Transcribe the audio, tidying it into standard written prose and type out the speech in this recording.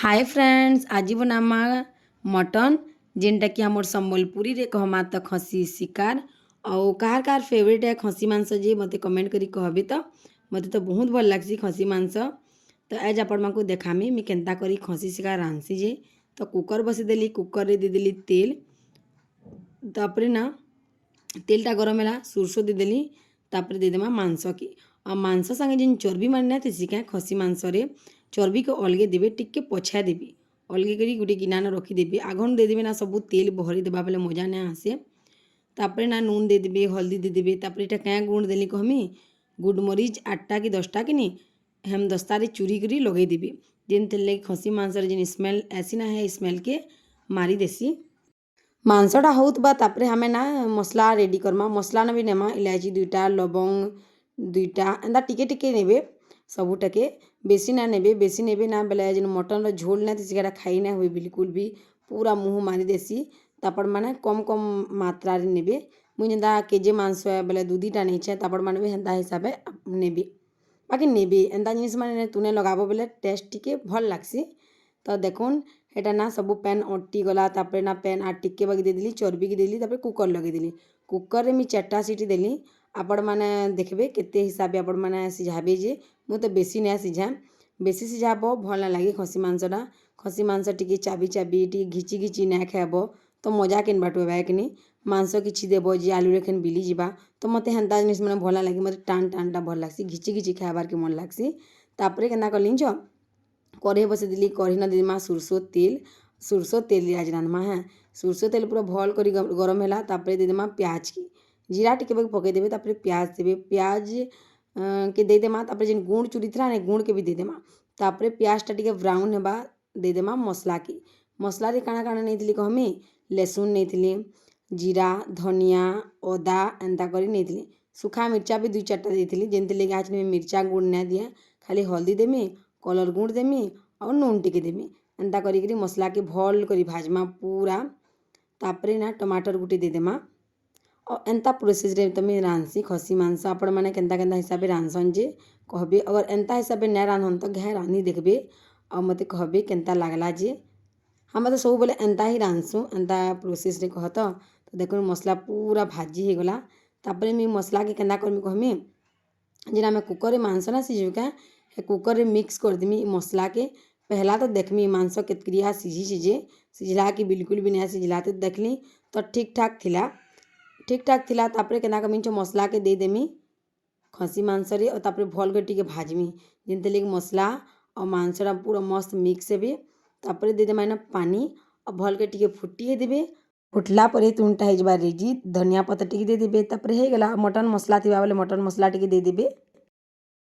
Hi friends आज बनामा mutton जेनटा कि आमर संबलपुरी रे कहमा त खसी शिकार और कार कार फेवरेट है खसी मांस जे मते कमेंट करी कहबे तो मते तो बहुत भल लागसी खसी मांस। तो आज आपण को देखामी मी केनता करी खसी शिकार रांसी जे। तो कुकर बसी देली, कुकर रे दे देली तेल, तापरे ना तेलटा गरम है सोरसो दे देली, तापरे दे देमा मांस की। और मांस संगे जिन चर्बी मारना थी क्या खसी मांस रे चर्बी को अलगे देवे टिके पछा देवी अलगे करी गोटे गिनान रखीदेवी आघन देदेवे ना सब तेल बहरी देवा बेले मजा नहीं आसे। तापरे ना नून दे देवे, हल्दी दे देवे, तापरे इटा क्या गुण देली कहमी गुडमरीच 8टा कि 10टा कि नहीं हम 10टा रे चूरी करी लगे देवी जेन तेल लगे खसी मांस जिन स्मेल ऐसी ना है स्मेल के मारी देसी। मांसटा होता तापरे हमें ना मसला रेडी करमा मसला ना भी नेमा इलायची 2टा लवंग 2टा एंदा टिके टिके नेबे सबूटाके बेसी ना नेबे बेसी नेबे ना बेले जिन मटन झोल ना सेटा खाई ना हुए बिल्कुल भी पूरा मुँह मारी देसी। तापड़ माने कम कम मात्रा रे नेबे मुई जेनता केजे मांस बेले 2-2टा नहीं छे तापड़ माने भी हेन्ता हिसाब नेबे बाकी नेबे एंता जिनिस माने तुने लगाबो बेले टेस्ट टिके भल लागसी। तो देखुन हेटा ना सब पैन अट्टी गला तापरे ना पैन आ टिके बाकी दे देली चर्बी की देली तापरे कुकर लगे देली। कुकर रे मी 4टा सीटी देली आपण माने देखबे केते हिसाब आपण माने सिझाबे जे मु तो बेसी ना सिझाए बेसी सिझाब भल ना लगे खसी मांस टिके चाबी चाबी टी घिची घिची ना खाब तो मजा केन बाटो है कि मांस किछि देव जे आलू रेखन बिली जावा तो मते हेन्ता जिनिस माने भल लगे मते टान टानटा भल लागसी घिची घिची खाबार के मन लागसी। तापरे केना कलिंच कढ़ई बसे देली कढ़ई ना देमा सुरसो तेल आज रांधमा है सुरसो तेल पूरा भल कर गरम है तापरे दे देमा प्याज की जीरा टिके पकई देवे तापरे प्याज देवे प्याज के दे देमा तापरे जिन गुड़ चूरी थी ना गुड़ के भी दे देमा तापरे प्याजटा टिके ब्राउन हेबा दे देमा मसला की मसला रे काଣା काଣା नहीं थी कहमी लहसुन नहीं थी जीरा धनिया अदा एंता करी नहीं थी सुखा मिर्चा भी 2-4टा देती जेमती लगे आज मिर्चा गुड़ ना दिए खाली हल्दी देमी कलर गुड़ देमी और नून टिके देमी एंता करी मसला के भल करी भाजमा पूरा तापरे ना टमाटर गुटे दे देमा और एंता प्रोसेस रे तमे रांधसी खसी मांस आपण माने केनता केनता हिसाब रांधसन जे कहबे अगर एंता हिसाब ना रांधन तो घे रांधी देखबे और मते कहबे केनता लागला जे हम तो सब बोले एंता ही रांधसु एंता प्रोसेस रे कह तो देखो मसला पूरा भाजी हो गला तापरे मी मसला के केनता करमी कहमी जेना मैं कुकर रे मांस ना सिझुका हे कुकर रे मिक्स कर देमी मसला के पहला तो देखमी मांस केतक्रिया सिझला कि बिल्कुल भी नहीं सिझला तो देखली तो ठीक ठाक थिला तापरे केना कमी मसला के दे देमी खसी मांस रे और तापरे भल के टिके भाजमी जेनते लगे मसला और मांसरा पूरा मस्त मिक्स हेबे तापरे दे देमा ना पानी और भल के टिके फुटिए देबे फुटला पर तुनटा हेजबा रेजी धनिया पत्ता टिके दे देबे तापरे हे गला मटन मसला थिबा बोले मटन मसला टिके दे देबे।